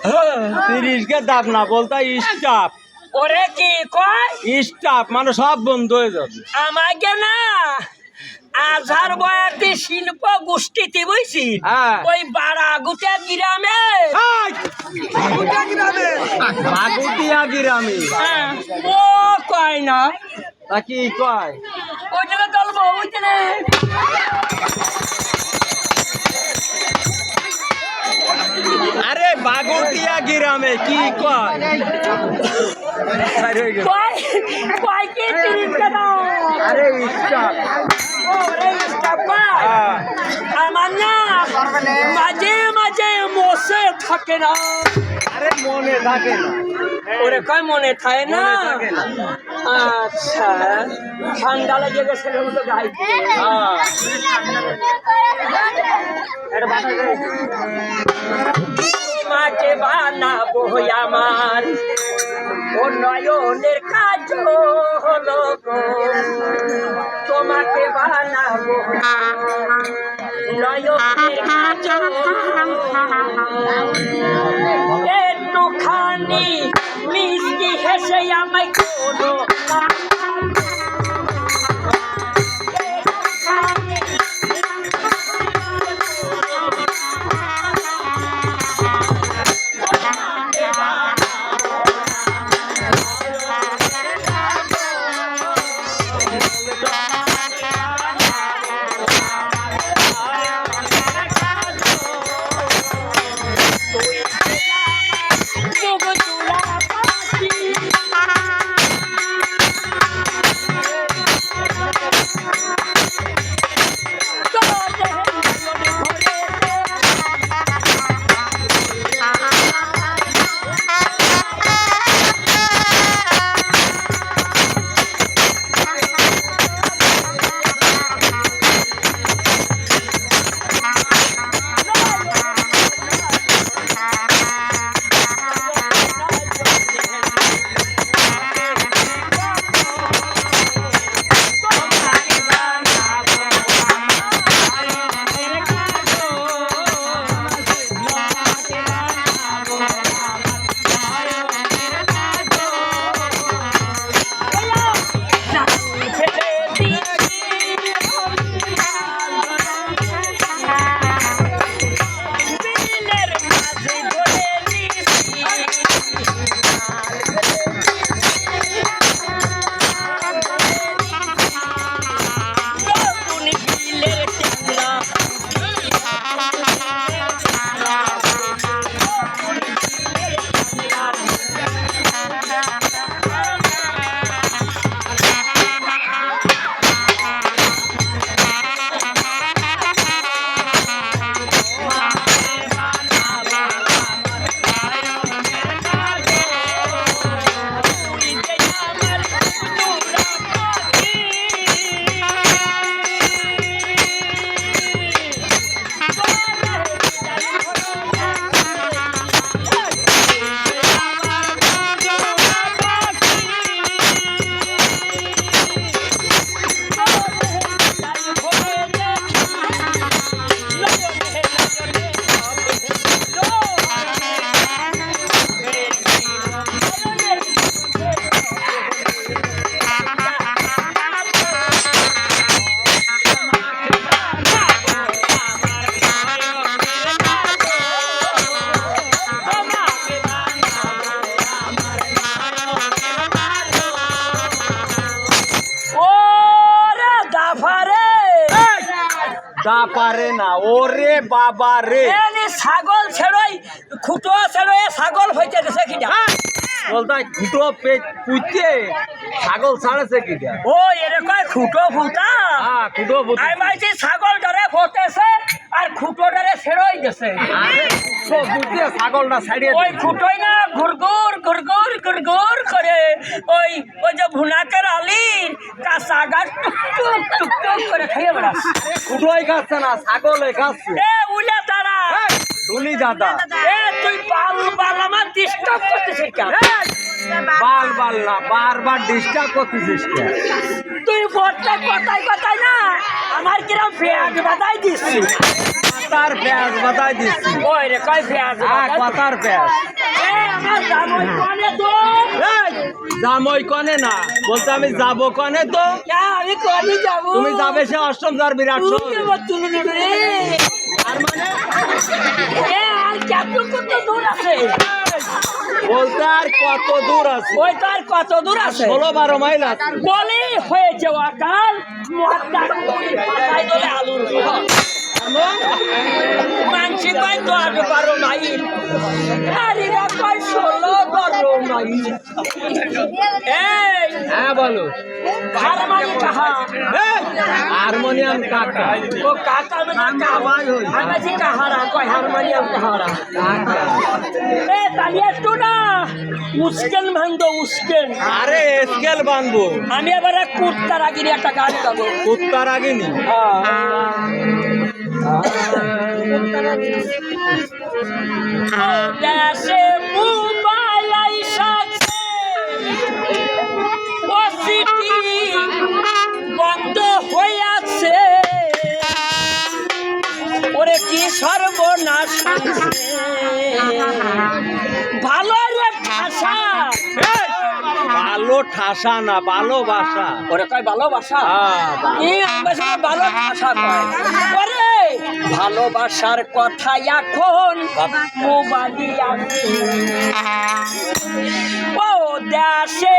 30 কে দাপ না বলতা স্টাফ। ওরে কি কয় স্টাফ মানে সব বন্ধ হয়ে যাবে। আমাকে না আধার বয়াতি শিল্প গোষ্ঠীতে বুঝছি ওই বারাগুটা গ্রামে মাগুটিয়া গ্রামে ও কয় না তা কি কয় ওই জায়গা চলবো ওইখানে আরে বাগুটিয়া গ্রামে কি কয় কয় কি 30 টাকা আরে স্টাফ ওরে স্টাফ আমার না মাঝে মাঝে মশে থাকে না। আরে মনে থাকে না ওরে কয় মনে থাকে না আচ্ছা ঠান্ডা লেগে গেছে মতো গাই মাকে বানাবো আমার ও নয়নের কাজ হলো গো তোমাকে বানাবো নয়নের কাজ একটুখানি মিষ্টি হেসে আমায় কোনো দা পারে না ওরে বাবা রে ছাগল ছেড়ই খুটো ছেড়ে ছাগল হইতে গেছে কিনা বলতা খুটো পুইতে ছাগল ছাড়েছে কিনা ও এরে কয় খুটো ফুটা হ্যাঁ খুটো ফুটা আই মাইছি ছাগল ধরে ফতেছে আর খুটো ধরে ছেড়ই গেছে আরে তো বুঝতে ছাগলটা ছাড়িয়ে ওই খুটোই না গুরগুর গুরগুর গুরগুর করে ওই ওই যে ভুনাকের আলির কাঁচা গাছ টুক টুক টুক করে খেয়ে বেড়াস খুটোই খাচ্ছে না ছাগলে খাচ্ছে এ উলে দাঁড়া শুনি দাদা এ তুই বাল বাল আমার ডিস্টার্ব করতেছিস কেন বাল বাল না বারবার ডিস্টার্ব করতেছিস কেন তুই বলতে কথাই কথাই না আমার কিরম ফেয়াজ বাদাই দিচ্ছিস কথার পেঁয়াজ বাতাই দিচ্ছি ওই রে কয় পেঁয়াজ কথার পেঁয়াজ আমার জামাই কনে তো জামই কনে না বলতে আমি যাবো কনে তো আমি কনে যাবো তুমি যাবে সে অষ্টম যার বিরাট শহর। আর মানে আর কত দূর আছে বলতে আর কত দূর আছে ওই তো আর কত দূর আছে 16-12 মাইল আছে বলি হয়েছে অকাল আলুর মানসি কয় 10-12 মাইল আরিরা কয় 16-12 মাইল এই হ্যাঁ বলো হারমানি কাহা হারমোনিয়াম কাকা ও কাকা মানে আমি কাহারা কয় হারমোনিয়াম কাহারা এ তালি একটু না উস্কেন ভাঙতো উস্কেন আরে স্কেল বানবো আমি এবার কুত্তার আগিরে একটা গান গাবো কুত্তার আগে নি দেশে মোবাইল আইসাছে ও সিটি বন্ধ হইয়াছে ওরে কি সর্বনাশ ভালো রে ঠাসা ভালো ঠাসা না ভালোবাসা ওরে কয় ভালোবাসা ভালো ঠাসা কয় ওরে ভালোবাসার কথা এখন মোবাইল আছে ও দেশে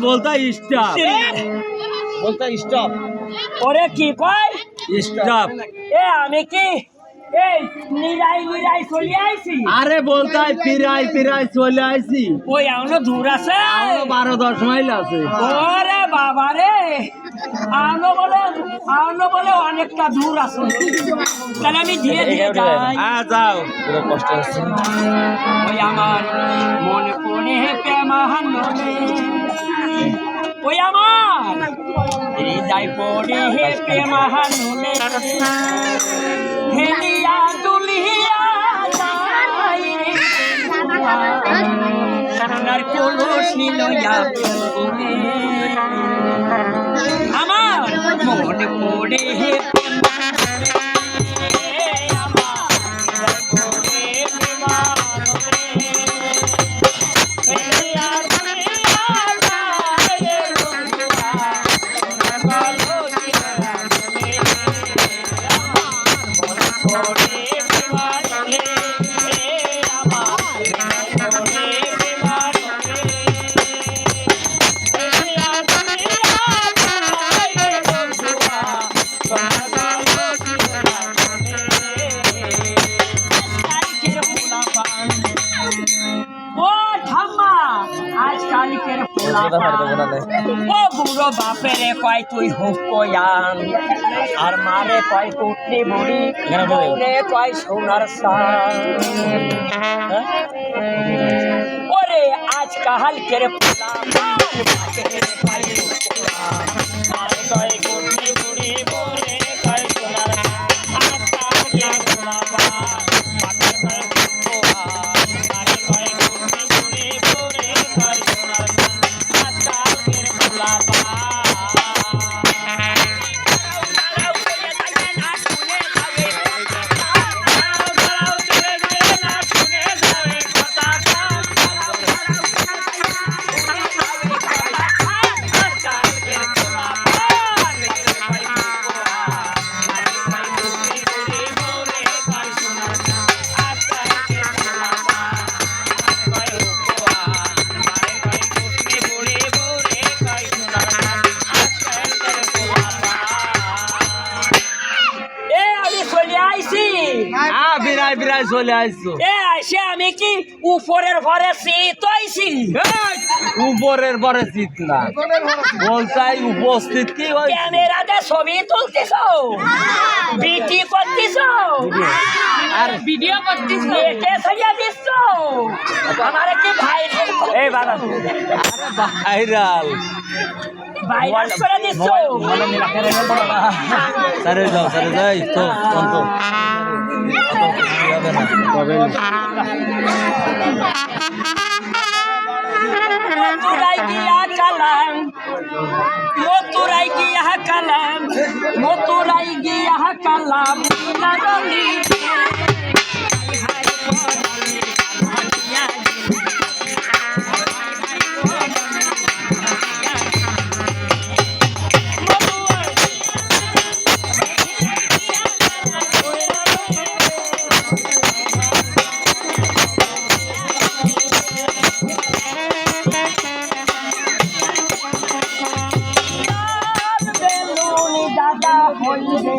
বলতা স্টপ বলতা স্টপ ওরে কি কয় স্টপ এ আমি কি এই নিরাই নিরাই চলে আইছি আরে বলতাই পিরাই পিরাই চলে আইছি ওই এখনো দূর আছে আরো 12-10 মাইল আছে ওরে বাবা রে আনো বলে অনেকটা দূর আছে তাহলে আমি ধীরে ধীরে যাই যাও পুরো কষ্ট হচ্ছে ওই আমার মনে পড়ে প্রেমাহাননে ওই আমার হৃদয় পড়ে হে প্রেমাহাননে হেলিয়া দুলিয়া যাই রে সোনার কলস নিলয়া পড়ে আমার মনে পড়ে হে ও বুড়ো বাপেরে কয় তুই হুক কয়ান আর মারে কয় কুটনি বুড়ি রে কয় সোনার সান ওরে আজ কাহাল কেরে পোলা বাপেরে কয় হুক কয়ান মারে কয় কুটনি বুড়ি রে কয় সোনার সান আজ কাহাল কেরে পোলা বাপেরে কয় হুক কয়ান মারে কয় কুটনি বুড়ি রে কয় সোনার সান বিরাই বিরাই চলে আইছো এ আইসে আমি কি উপরের ঘরে শীত হইছি উপরের পরে শীত না বলতাই উপস্থিত কি হয় ক্যামেরাতে ছবি তুলতেছ বিটি করতেছ আর ভিডিও করতেছ নেটে ছড়িয়ে দিচ্ছ আমারে কি ভাইরাল এই বাবা আরে ভাইরাল ভাইরাল করে দিচ্ছ সারে যাও যাই তো কোন তো মতুরাই গিয়া কালাম মতুরাই গিয়া কালাম মতুরাই গিয়া কালাম লাগলি দাদা হইবে